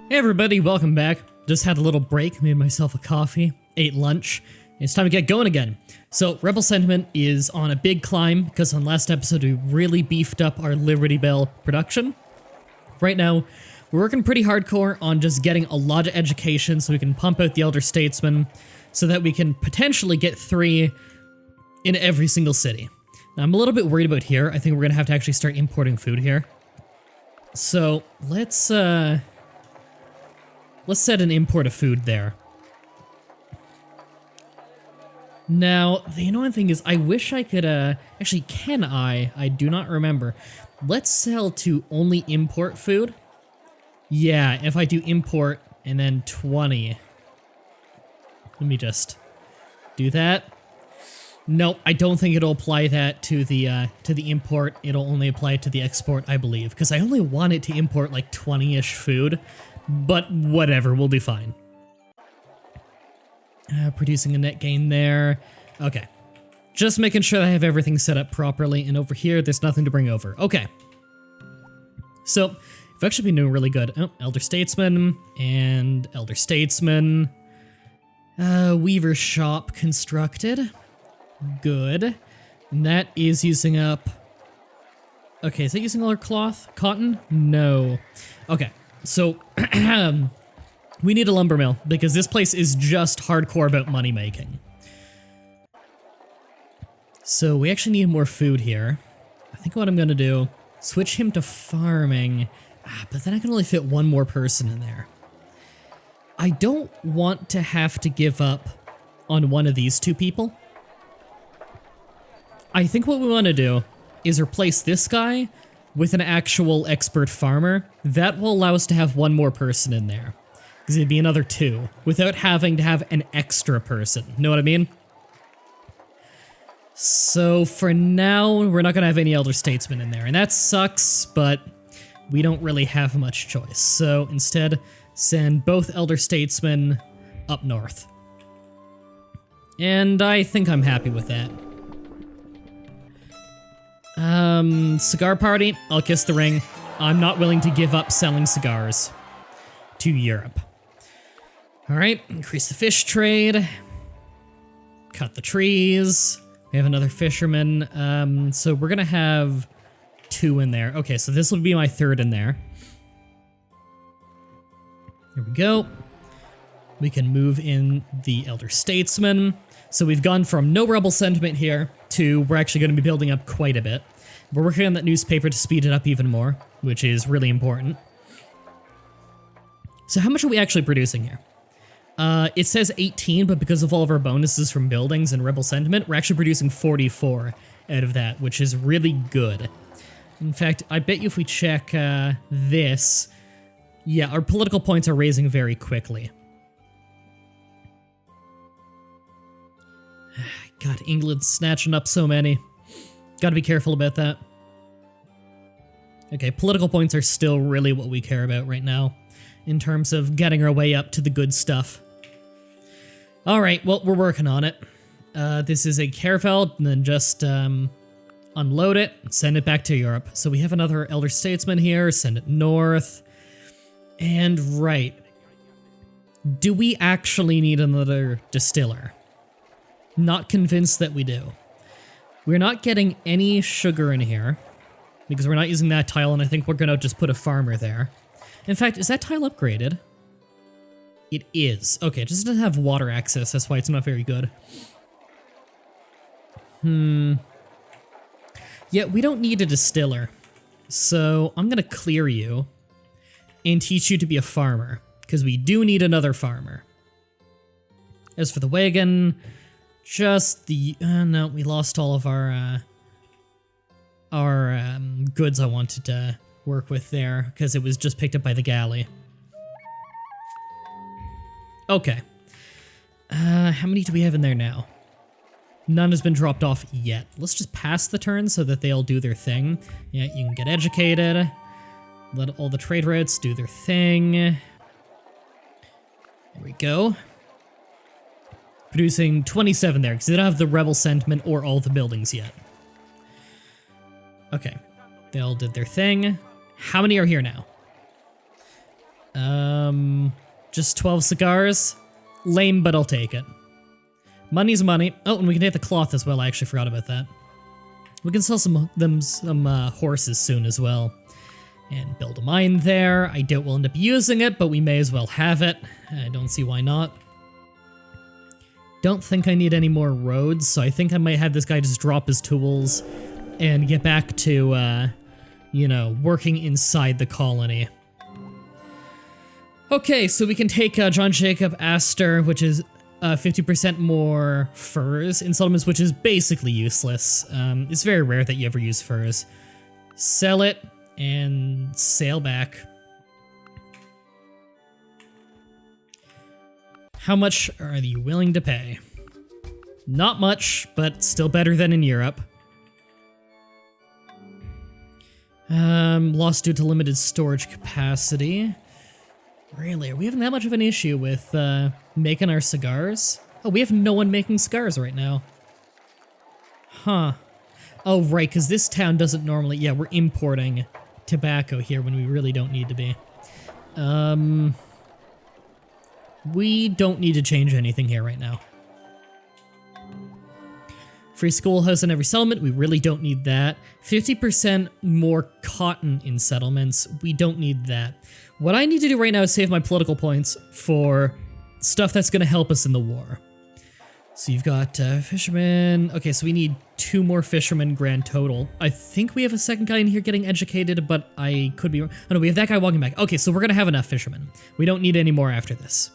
Hey everybody, welcome back. Just had a little break, made myself a coffee, ate lunch. It's time to get going again. So, Rebel Sentiment is on a big climb because on last episode we really beefed up our Liberty Bell production. Right now, we're working pretty hardcore on just getting a lot of education so we can pump out the Elder Statesmen so that we can potentially get 3 in every single city. Now, I'm a little bit worried about here. I think we're going to have to actually start importing food here. So, let's set an import of food there. Now, the annoying thing is I wish I could, actually, can I? I do not remember. Let's sell to only import food. Yeah, if I do import and then 20. Let me just do that. Nope, I don't think it'll apply that to the import. It'll only apply to the export, I believe, because I only want it to import like 20-ish food. But whatever, we'll be fine. Producing a net gain there. Okay. Just making sure that I have everything set up properly, and over here, there's nothing to bring over. Okay. So, we've actually been doing really good. Oh, Elder Statesman, and Elder Statesman. Weaver Shop constructed. Good. And that is using up... Okay, is that using all our cloth? Cotton? No. Okay. So, we need a lumber mill, because this place is just hardcore about money making. So, we actually need more food here. I think what I'm going to do, switch him to farming, but then I can only fit one more person in there. I don't want to have to give up on one of these 2 people. I think what we want to do is replace this guy with an actual expert farmer. That will allow us to have one more person in there. Because it'd be another 2, without having to have an extra person. Know what I mean? So for now, we're not going to have any Elder Statesmen in there. And that sucks, but we don't really have much choice. So instead, send both Elder Statesmen up north. And I think I'm happy with that. Cigar party, I'll kiss the ring. I'm not willing to give up selling cigars to Europe. Alright, increase the fish trade. Cut the trees. We have another fisherman. So we're gonna have 2 in there. Okay, so this will be my 3rd in there. Here we go. We can move in the Elder Statesman. So we've gone from no rebel sentiment here to we're actually going to be building up quite a bit. We're working on that newspaper to speed it up even more, which is really important. So how much are we actually producing here? It says 18, but because of all of our bonuses from buildings and rebel sentiment, we're actually producing 44 out of that, which is really good. In fact, I bet you if we check this, yeah, our political points are raising very quickly. God, England's snatching up so many. Gotta be careful about that. Okay, political points are still really what we care about right now, in terms of getting our way up to the good stuff. Alright, well, we're working on it. This is a caravel, and then just unload it, and send it back to Europe. So we have another Elder Statesman here, send it north. And right. Do we actually need another distiller? Not convinced that we do. We're not getting any sugar in here, because we're not using that tile, and I think we're gonna just put a farmer there. In fact, is that tile upgraded? It is. Okay, it just doesn't have water access, that's why it's not very good. Yeah, we don't need a distiller. So, I'm gonna clear you and teach you to be a farmer, because we do need another farmer. As for the wagon... Just the... no, we lost all of our goods I wanted to work with there, because it was just picked up by the galley. Okay. How many do we have in there now? None has been dropped off yet. Let's just pass the turn so that they all do their thing. Yeah, you can get educated. Let all the trade routes do their thing. There we go. Producing 27 there, because they don't have the rebel sentiment or all the buildings yet. Okay. They all did their thing. How many are here now? Just 12 cigars? Lame, but I'll take it. Money's money. Oh, and we can take the cloth as well. I actually forgot about that. We can sell some horses soon as well. And build a mine there. I doubt we'll end up using it, but we may as well have it. I don't see why not. Don't think I need any more roads, so I think I might have this guy just drop his tools and get back to, you know, working inside the colony. Okay, so we can take John Jacob Astor, which is 50% more furs in settlements, which is basically useless. It's very rare that you ever use furs. Sell it and sail back. How much are you willing to pay? Not much, but still better than in Europe. Lost due to limited storage capacity. Really? Are we having that much of an issue with making our cigars? Oh, we have no one making cigars right now. Huh. Oh, right, because this town doesn't normally... Yeah, we're importing tobacco here when we really don't need to be. We don't need to change anything here right now. Free schoolhouse in every settlement, we really don't need that. 50% more cotton in settlements, we don't need that. What I need to do right now is save my political points for stuff that's going to help us in the war. So you've got fishermen. Okay, so we need 2 more fishermen grand total. I think we have a second guy in here getting educated, but I could be wrong. Oh no, we have that guy walking back. Okay, so we're going to have enough fishermen. We don't need any more after this.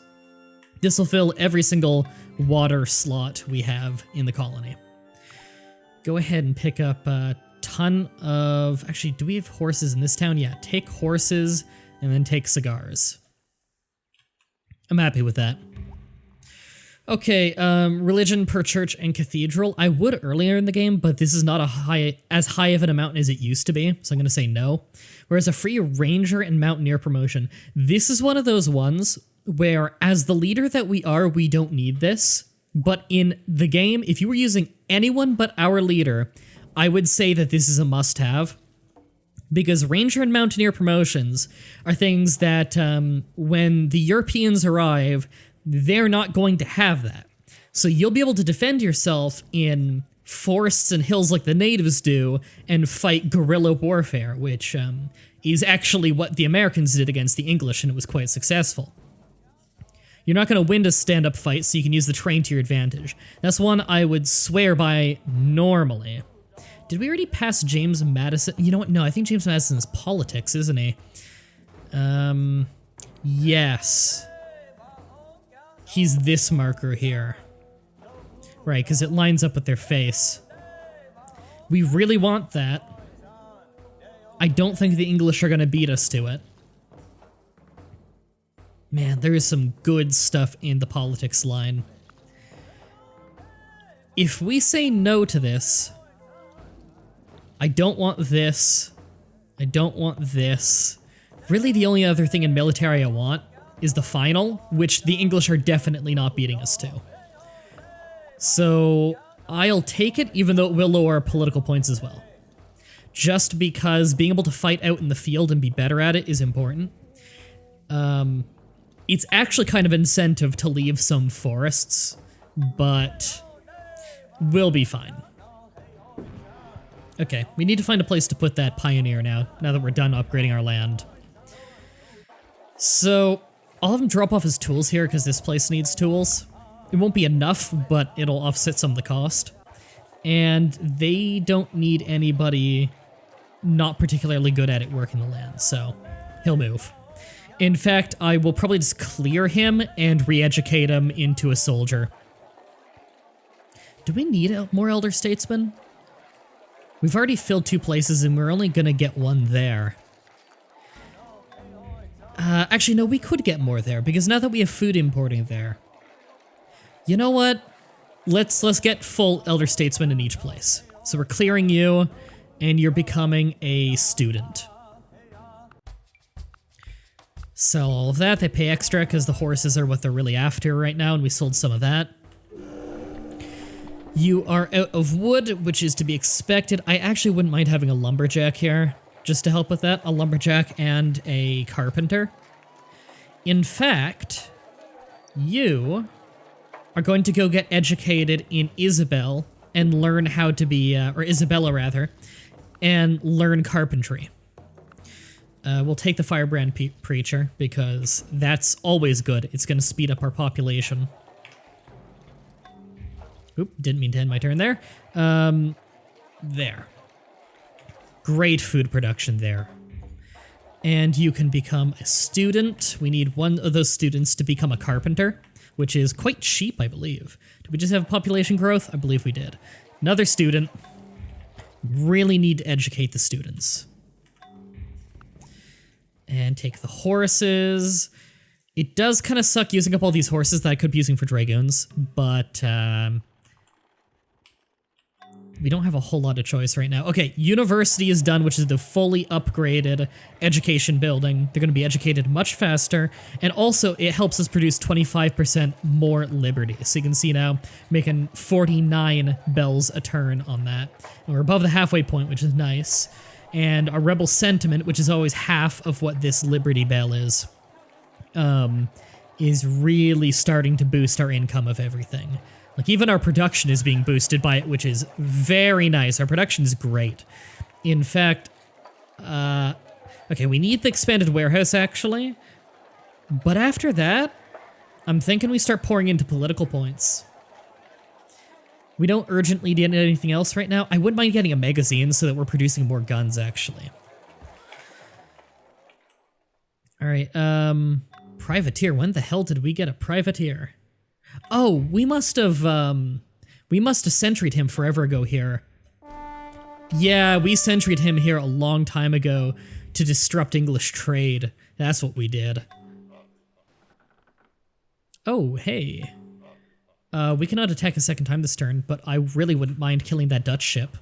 This will fill every single water slot we have in the colony. Go ahead and pick up a ton of... Actually, do we have horses in this town? Yeah, take horses and then take cigars. I'm happy with that. Okay, religion per church and cathedral. I would earlier in the game, but this is not as high of an amount as it used to be, so I'm going to say no. Whereas a free ranger and mountaineer promotion. This is one of those ones where, as the leader that we are, we don't need this. But in the game, if you were using anyone but our leader, I would say that this is a must-have. Because Ranger and Mountaineer promotions are things that, when the Europeans arrive, they're not going to have that. So you'll be able to defend yourself in forests and hills like the natives do, and fight guerrilla warfare, which is actually what the Americans did against the English, and it was quite successful. You're not going to win a stand-up fight, so you can use the terrain to your advantage. That's one I would swear by normally. Did we already pass James Madison? You know what? No, I think James Madison is politics, isn't he? Yes. He's this marker here. Right, because it lines up with their face. We really want that. I don't think the English are going to beat us to it. Man, there is some good stuff in the politics line. If we say no to this... I don't want this. I don't want this. Really, the only other thing in military I want is the final, which the English are definitely not beating us to. So I'll take it, even though it will lower our political points as well. Just because being able to fight out in the field and be better at it is important. It's actually kind of incentive to leave some forests, but we'll be fine. Okay, we need to find a place to put that pioneer now that we're done upgrading our land. So, I'll have him drop off his tools here because this place needs tools. It won't be enough, but it'll offset some of the cost. And they don't need anybody not particularly good at it working the land, so he'll move. In fact, I will probably just clear him and re-educate him into a soldier. Do we need more elder statesmen? We've already filled 2 places and we're only gonna get 1 there. Actually, no, we could get more there because now that we have food importing there. You know what? Let's get full elder statesmen in each place. So we're clearing you and you're becoming a student. Sell all of that. They pay extra because the horses are what they're really after right now, and we sold some of that. You are out of wood, which is to be expected. I actually wouldn't mind having a lumberjack here, just to help with that. A lumberjack and a carpenter. In fact, you are going to go get educated in Isabel and learn how to be, or Isabella rather, and learn carpentry. We'll take the firebrand preacher because that's always good. It's going to speed up our population. Oop, didn't mean to end my turn there. There. Great food production there. And you can become a student. We need one of those students to become a carpenter, which is quite cheap, I believe. Did we just have population growth? I believe we did. Another student. Really need to educate the students. And take the horses. It does kind of suck using up all these horses that I could be using for dragoons, but we don't have a whole lot of choice right now. Okay, university is done, which is the fully upgraded education building. They're going to be educated much faster, and also it helps us produce 25% more liberty. So you can see now, making 49 bells a turn on that. And we're above the halfway point, which is nice. And our rebel sentiment, which is always half of what this liberty bell is really starting to boost our income of everything. Like, even our production is being boosted by it, which is very nice. Our production is great. In fact, okay, we need the expanded warehouse, actually. But after that, I'm thinking we start pouring into political points. We don't urgently need anything else right now. I wouldn't mind getting a magazine so that we're producing more guns, actually. All right, privateer. When the hell did we get a privateer? Oh, we must have sentryed him forever ago here. Yeah, we sentryed him here a long time ago to disrupt English trade. That's what we did. Oh, hey. We cannot attack a second time this turn, but I really wouldn't mind killing that Dutch ship.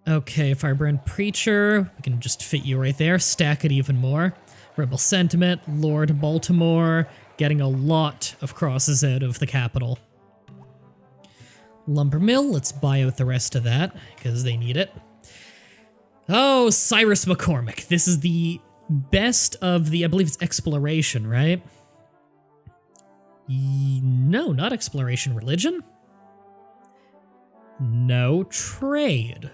Okay, Firebrand Preacher. We can just fit you right there, stack it even more. Rebel Sentiment, Lord Baltimore, getting a lot of crosses out of the capital. Lumber Mill, let's buy out the rest of that, because they need it. Oh, Cyrus McCormick. This is the best of the, I believe it's exploration, right? No, not exploration. Religion? No, trade.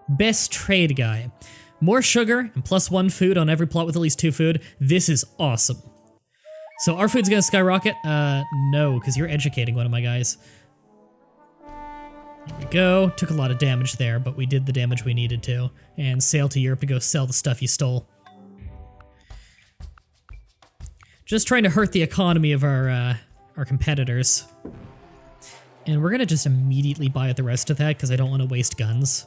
Best trade guy. More sugar and +1 food on every plot with at least 2 food. This is awesome. So our food's gonna skyrocket? No, because you're educating one of my guys. There we go. Took a lot of damage there, but we did the damage we needed to. And sail to Europe to go sell the stuff you stole. Just trying to hurt the economy of our competitors. And we're gonna just immediately buy out the rest of that because I don't want to waste guns.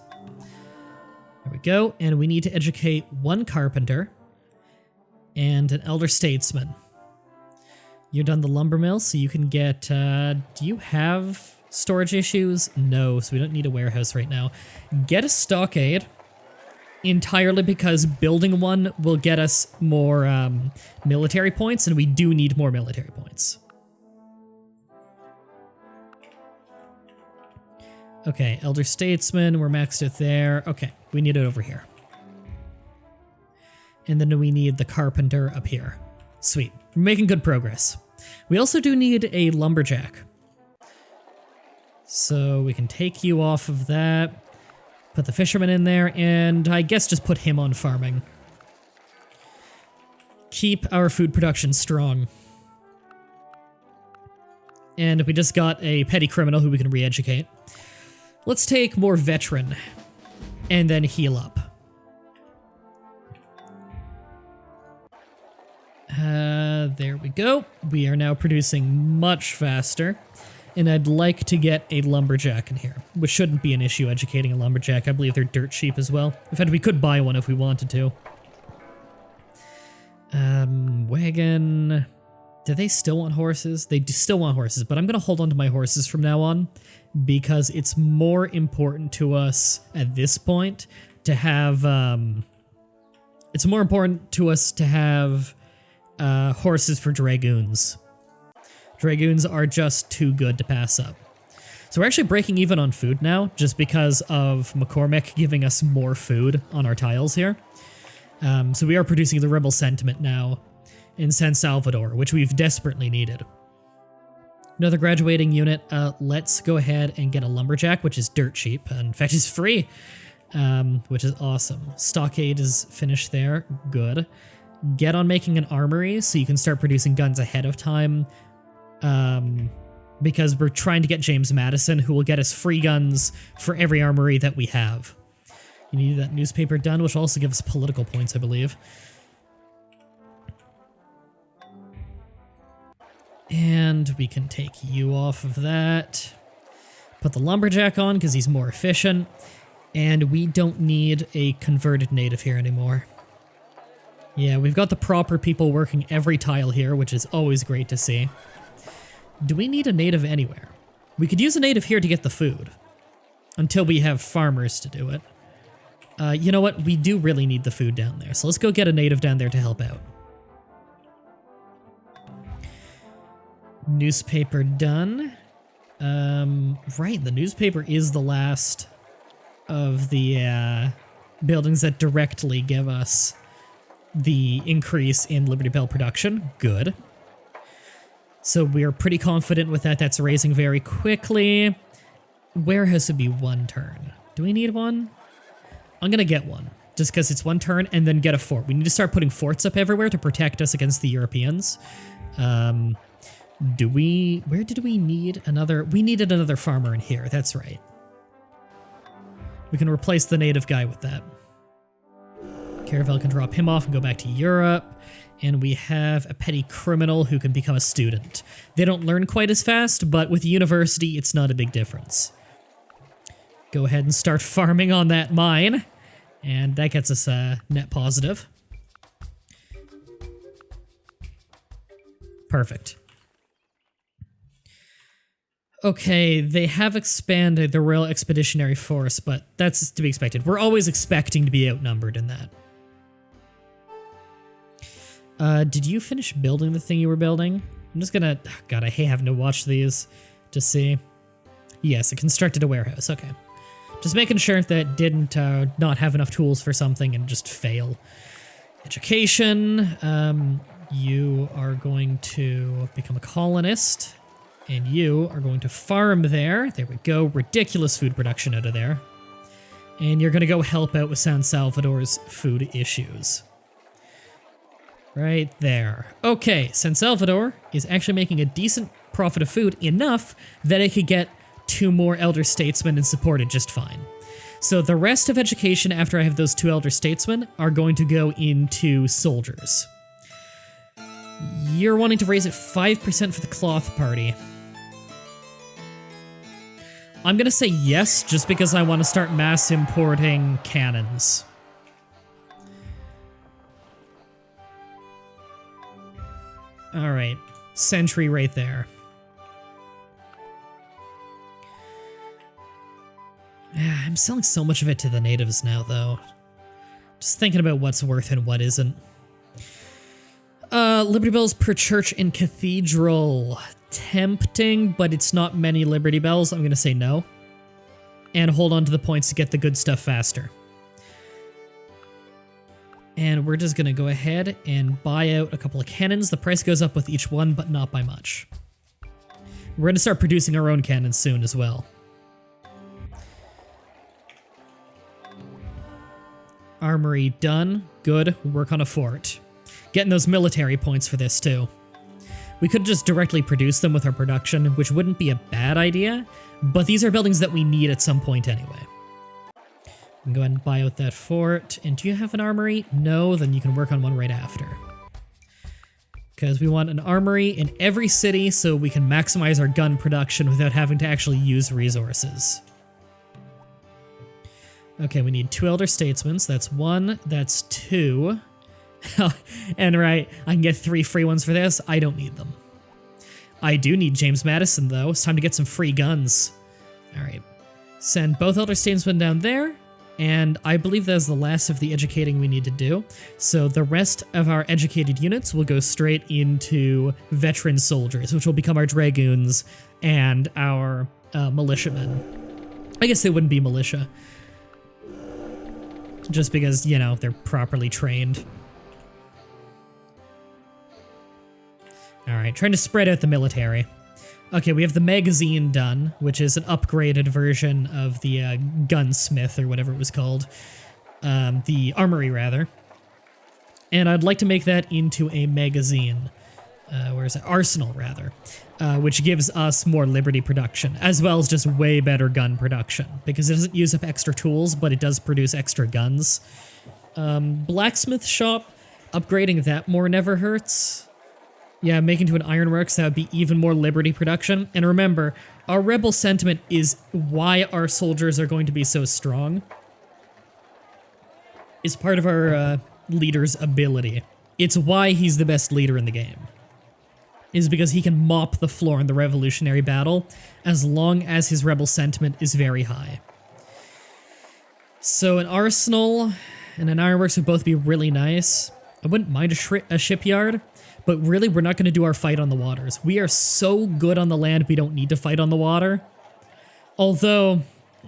There we go, and we need to educate 1 carpenter and an elder statesman. You're done the lumber mill, so you can get, do you have storage issues? No, so we don't need a warehouse right now. Get a stockade, entirely because building one will get us more military points, and we do need more military points. Okay, Elder Statesman, we're maxed out there. Okay, we need it over here. And then we need the Carpenter up here. Sweet, we're making good progress. We also do need a Lumberjack. So we can take you off of that, put the Fisherman in there, and I guess just put him on farming. Keep our food production strong. And we just got a petty criminal who we can re-educate. Let's take more veteran, and then heal up. There we go. We are now producing much faster, and I'd like to get a lumberjack in here, which shouldn't be an issue educating a lumberjack. I believe they're dirt cheap as well. In fact, we could buy one if we wanted to. Wagon. Do they still want horses? They do still want horses, but I'm going to hold on to my horses from now on because it's more important to us at this point to have, horses for dragoons. Dragoons are just too good to pass up. So we're actually breaking even on food now, just because of McCormick giving us more food on our tiles here. So we are producing the rebel sentiment now in San Salvador, which we've desperately needed. Another graduating unit. Let's go ahead and get a lumberjack, which is dirt cheap. In fact, it's free, which is awesome. Stockade is finished there. Good. Get on making an armory so you can start producing guns ahead of time. Because we're trying to get James Madison, who will get us free guns for every armory that we have. You need that newspaper done, which will also give us political points, I believe. And we can take you off of that. Put the lumberjack on because he's more efficient. And we don't need a converted native here anymore. Yeah, we've got the proper people working every tile here, which is always great to see. Do we need a native anywhere? We could use a native here to get the food. Until we have farmers to do it. You know what? We do really need the food down there. So let's go get a native down there to help out. Newspaper done. Right, the newspaper is the last of the buildings that directly give us the increase in Liberty Bell production. Good. So we're pretty confident with that. That's raising very quickly. Warehouse would be 1 turn. Do we need one? I'm gonna get one, just because it's 1 turn, and then get a fort. We need to start putting forts up everywhere to protect us against the Europeans. Where did we need another? We needed another farmer in here, that's right. We can replace the native guy with that. Caravel can drop him off and go back to Europe. And we have a petty criminal who can become a student. They don't learn quite as fast, but with university, it's not a big difference. Go ahead and start farming on that mine. And that gets us a net positive. Perfect. Okay, they have expanded the Royal Expeditionary Force, but that's to be expected. We're always expecting to be outnumbered in that. Did you finish building the thing you were building? I'm just gonna... Oh God, I hate having to watch these to see. Yes, it constructed a warehouse. Okay. Just making sure that didn't not have enough tools for something and just fail. Education. You are going to become a colonist. And you are going to farm there. There we go. Ridiculous food production out of there. And you're going to go help out with San Salvador's food issues. Right there. Okay, San Salvador is actually making a decent profit of food, enough that it could get 2 more elder statesmen and support it just fine. So the rest of education after I have those 2 elder statesmen are going to go into soldiers. You're wanting to raise it 5% for the cloth party. I'm gonna say yes, just because I want to start mass importing cannons. Alright, sentry right there. I'm selling so much of it to the natives now, though. Just thinking about what's worth and what isn't. Liberty Bells per church and cathedral. Tempting, but it's not many Liberty Bells. I'm gonna say no. And hold on to the points to get the good stuff faster. And we're just gonna go ahead and buy out a couple of cannons. The price goes up with each one, but not by much. We're gonna start producing our own cannons soon as well. Armory done. Good. Work on a fort. Getting those military points for this too. We could just directly produce them with our production, which wouldn't be a bad idea, but these are buildings that we need at some point anyway. We can go ahead and buy out that fort. And do you have an armory? No, then you can work on one right after. Because we want an armory in every city so we can maximize our gun production without having to actually use resources. Okay, we need 2 elder statesmen, so that's 1, that's 2. And right, I can get 3 free ones for this. I don't need them. I do need James Madison, though. It's time to get some free guns. Alright. Send both elder statesmen down there. And I believe that is the last of the educating we need to do. So the rest of our educated units will go straight into veteran soldiers, which will become our dragoons and our militiamen. I guess they wouldn't be militia. just because, you know, they're properly trained. Alright, trying to spread out the military. Okay, we have the magazine done, which is an upgraded version of the gunsmith, or whatever it was called. The armory, rather. And I'd like to make that into a magazine. Where is it? Arsenal, rather. Which gives us more liberty production, as well as just way better gun production, because it doesn't use up extra tools, but it does produce extra guns. Blacksmith shop, upgrading that more never hurts. Yeah, making to an ironworks, that would be even more liberty production. And remember, our rebel sentiment is why our soldiers are going to be so strong. It's part of our leader's ability. It's why he's the best leader in the game. Is because he can mop the floor in the revolutionary battle as long as his rebel sentiment is very high. So an arsenal and an ironworks would both be really nice. I wouldn't mind a shipyard, but really we're not going to do our fight on the waters. We are so good on the land we don't need to fight on the water. Although,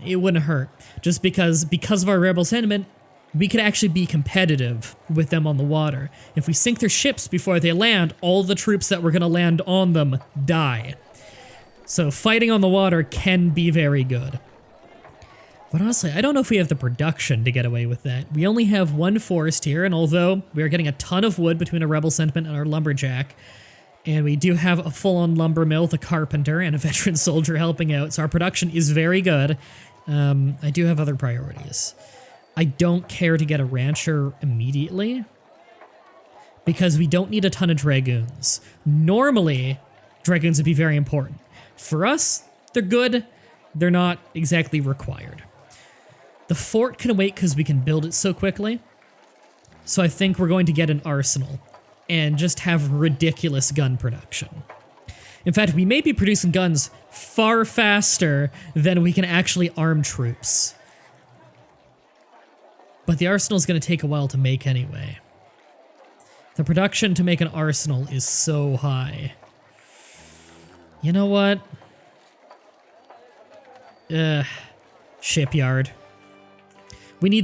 it wouldn't hurt. Just because of our rebel sentiment, we could actually be competitive with them on the water. If we sink their ships before they land, all the troops that were going to land on them die. So fighting on the water can be very good. But honestly, I don't know if we have the production to get away with that. We only have one forest here, and although we are getting a ton of wood between a rebel sentiment and our lumberjack, and we do have a full-on lumber mill, the carpenter, and a veteran soldier helping out, so our production is very good. I do have other priorities. I don't care to get a rancher immediately, because we don't need a ton of dragoons. Normally, dragoons would be very important. For us, they're good. They're not exactly required. The fort can wait because we can build it so quickly. So I think we're going to get an arsenal and just have ridiculous gun production. In fact, we may be producing guns far faster than we can actually arm troops. But the arsenal is going to take a while to make anyway. The production to make an arsenal is so high. You know what? Shipyard. We need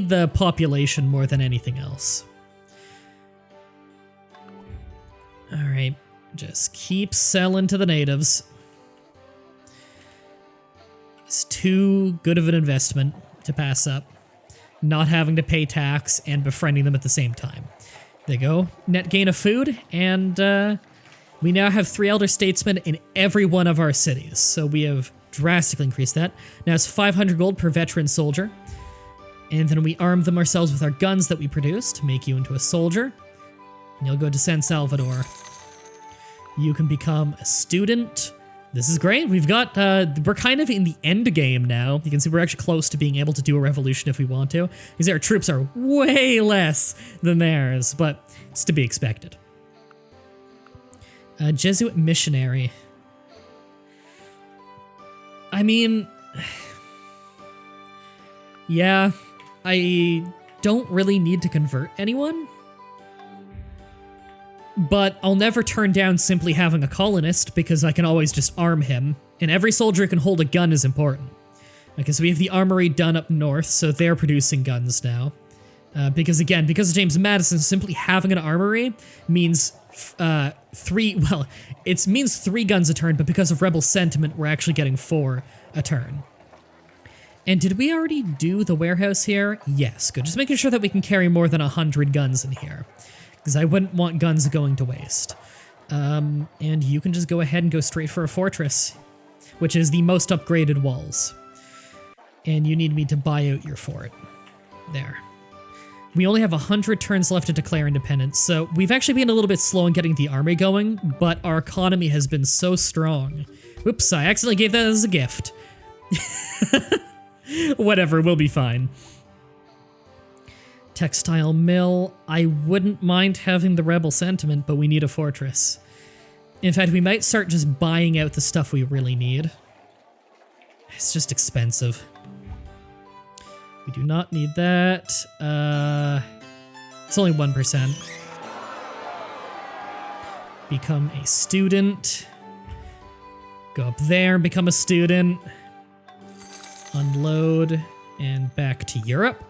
the population more than anything else. All right, just keep selling to the natives. It's too good of an investment to pass up. Not having to pay tax and befriending them at the same time. There you go. Net gain of food, and we now have 3 elder statesmen in every one of our cities. So we have drastically increased that. Now it's 500 gold per veteran soldier. And then we arm them ourselves with our guns that we produced to make you into a soldier. And you'll go to San Salvador. You can become a student. This is great. We've got, we're kind of in the end game now. You can see we're actually close to being able to do a revolution if we want to. Because our troops are way less than theirs, but it's to be expected. Jesuit missionary. I mean, yeah, I don't really need to convert anyone. But I'll never turn down simply having a colonist because I can always just arm him. And every soldier who can hold a gun is important. Because we have the armory done up north, so they're producing guns now. Because again, because of James Madison, simply having an armory means it means 3 guns a turn, but because of rebel sentiment, we're actually getting 4 a turn. And did we already do the warehouse here? Yes, good. Just making sure that we can carry more than 100 guns in here. Because I wouldn't want guns going to waste. And you can just go ahead and go straight for a fortress, which is the most upgraded walls. And you need me to buy out your fort. There. We only have 100 turns left to declare independence, so we've actually been a little bit slow in getting the army going, but our economy has been so strong. Oops, I accidentally gave that as a gift. Whatever, we'll be fine. Textile mill. I wouldn't mind having the rebel sentiment, but we need a fortress. In fact, we might start just buying out the stuff we really need. It's just expensive. We do not need that. It's only 1%. Become a student. Go up there and become a student. Unload and back to Europe.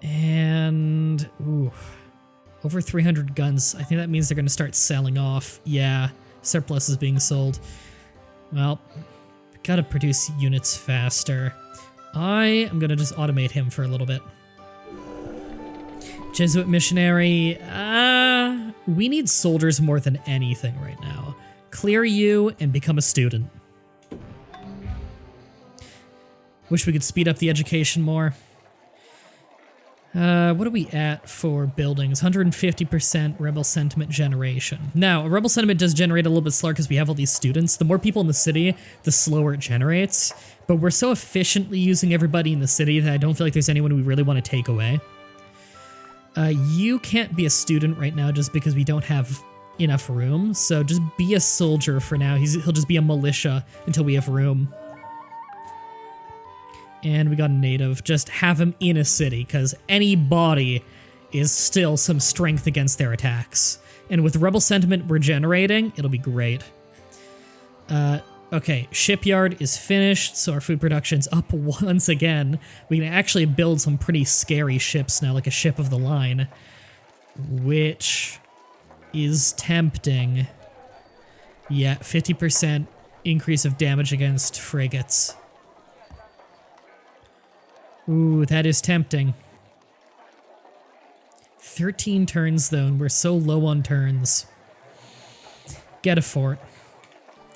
And ooh, over 300 guns. I think that means they're going to start selling off. Yeah, surplus is being sold. Well, gotta produce units faster. I am going to just automate him for a little bit. Jesuit missionary. We need soldiers more than anything right now. Clear you and become a student. Wish we could speed up the education more. What are we at for buildings? 150% rebel sentiment generation. Now, rebel sentiment does generate a little bit slower because we have all these students. The more people in the city, the slower it generates. But we're so efficiently using everybody in the city that I don't feel like there's anyone we really want to take away. You can't be a student right now just because we don't have enough room. So just be a soldier for now. He'll just be a militia until we have room. And we got a native. Just have him in a city, because any body is still some strength against their attacks. And with rebel sentiment we're generating, it'll be great. Okay, shipyard is finished, so our food production's up once again. We can actually build some pretty scary ships now, like a ship of the line, which is tempting. Yeah, 50% increase of damage against frigates. Ooh, that is tempting. 13 turns, though, and we're so low on turns. Get a fort.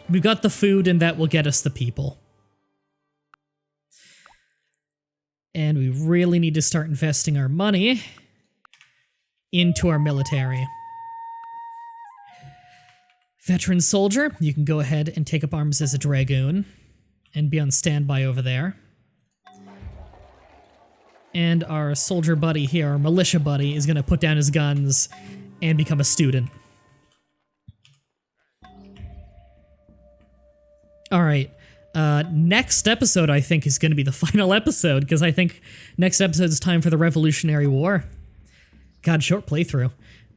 We've got the food, and that will get us the people. And we really need to start investing our money into our military. Veteran soldier, you can go ahead and take up arms as a dragoon and be on standby over there. And our soldier buddy here, our militia buddy, is going to put down his guns and become a student. Alright, next episode I think is going to be the final episode, because I think next episode is time for the Revolutionary War. God, short playthrough.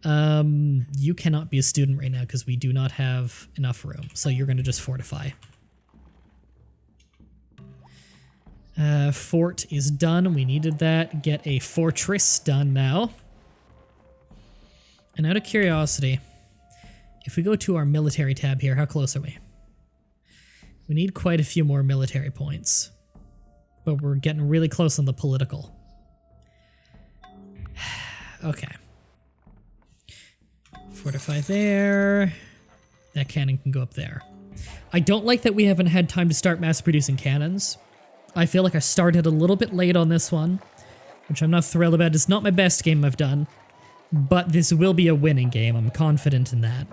You cannot be a student right now because we do not have enough room, so you're going to just fortify. Fort is done. We needed that. Get a fortress done now. And out of curiosity, if we go to our military tab here, how close are we? We need quite a few more military points. But we're getting really close on the political. Okay. Fortify there. That cannon can go up there. I don't like that we haven't had time to start mass producing cannons. I feel like I started a little bit late on this one, which I'm not thrilled about. It's not my best game I've done, but this will be a winning game. I'm confident in that.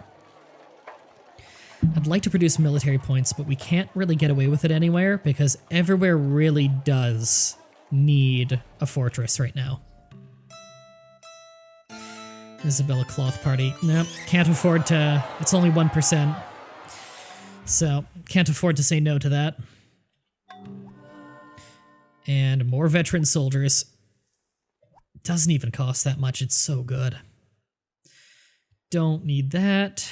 I'd like to produce military points, but we can't really get away with it anywhere because everywhere really does need a fortress right now. Isabella Cloth Party. Nope, can't afford to... It's only 1%. So, can't afford to say no to that. And more veteran soldiers. Doesn't even cost that much, it's so good. Don't need that.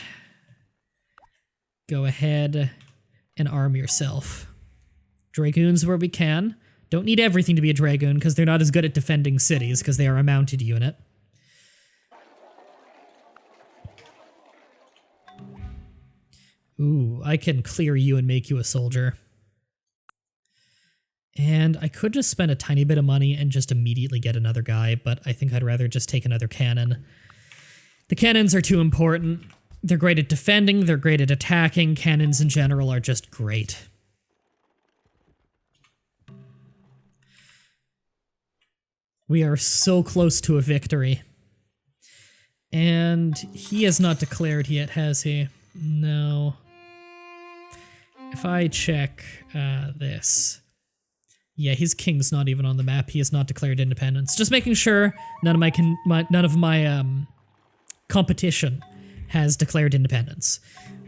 Go ahead and arm yourself. Dragoons where we can. Don't need everything to be a dragoon because they're not as good at defending cities because they are a mounted unit. Ooh, I can clear you and make you a soldier. And I could just spend a tiny bit of money and just immediately get another guy, but I think I'd rather just take another cannon. The cannons are too important. They're great at defending, they're great at attacking. Cannons in general are just great. We are so close to a victory. And he has not declared yet, has he? No. If I check this... Yeah, his king's not even on the map. He has not declared independence. Just making sure none of my competition has declared independence,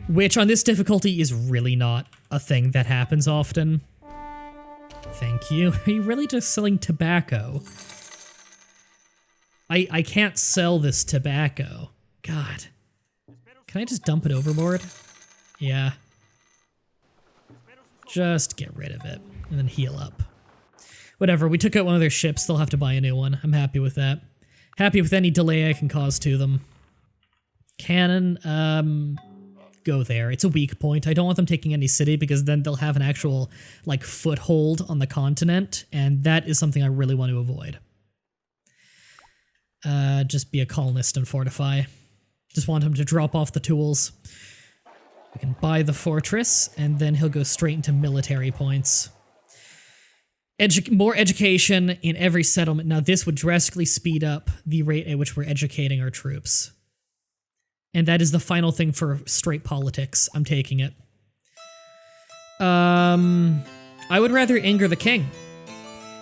which on this difficulty is really not a thing that happens often. Thank you. Are you really just selling tobacco? I can't sell this tobacco. God. Can I just dump it overboard? Yeah. Just get rid of it and then heal up. Whatever, we took out one of their ships, they'll have to buy a new one. I'm happy with that. Happy with any delay I can cause to them. Cannon, go there. It's a weak point. I don't want them taking any city because then they'll have an actual, like, foothold on the continent, and that is something I really want to avoid. Just be a colonist and fortify. Just want him to drop off the tools. We can buy the fortress, and then he'll go straight into military points. More education in every settlement. Now, this would drastically speed up the rate at which we're educating our troops. And that is the final thing for straight politics. I'm taking it. I would rather anger the king.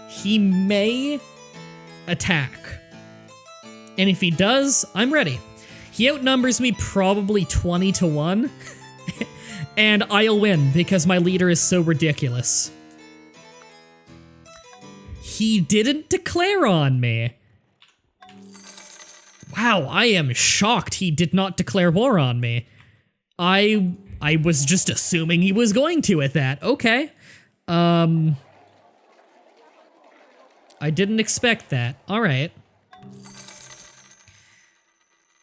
He may attack. And if he does, I'm ready. He outnumbers me probably 20 to 1. And I'll win because my leader is so ridiculous. He didn't declare on me. Wow, I am shocked he did not declare war on me. I was just assuming he was going to at that. Okay. I didn't expect that. All right.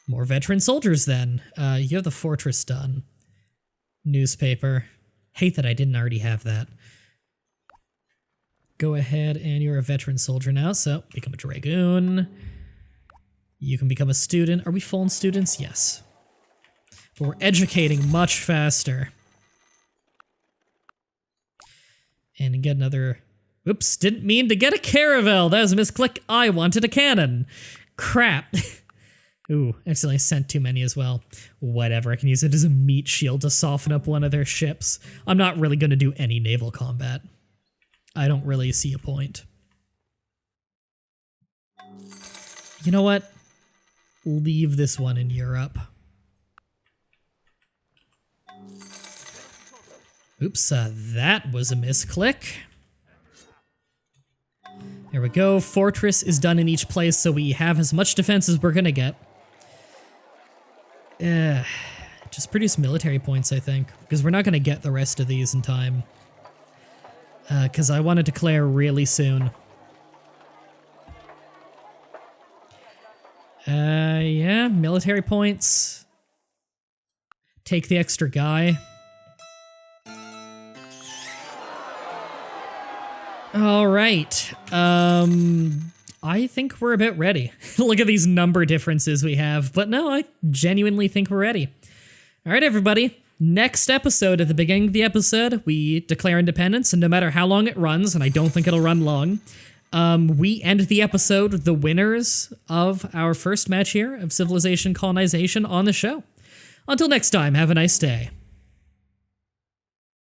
More veteran soldiers then. You have the fortress done. Newspaper. Hate that I didn't already have that. Go ahead and you're a veteran soldier now, so become a dragoon. You can become a student. Are we full students? Yes. But we're educating much faster. And get another... Oops, didn't mean to get a caravel. That was a misclick. I wanted a cannon. Crap. Ooh, accidentally sent too many as well. Whatever, I can use it as a meat shield to soften up one of their ships. I'm not really going to do any naval combat. I don't really see a point. You know what? Leave this one in Europe. Oops, that was a misclick. There we go. Fortress is done in each place, so we have as much defense as we're gonna get. Just produce military points, I think, because we're not gonna get the rest of these in time. Because I want to declare really soon. Yeah, military points. Take the extra guy. All right. I think we're about ready. Look at these number differences we have, but no, I genuinely think we're ready. All right, everybody. Next episode, at the beginning of the episode, we declare independence, and no matter how long it runs, and I don't think it'll run long, we end the episode with the winners of our first match here of Civilization Colonization on the show. Until next time, have a nice day.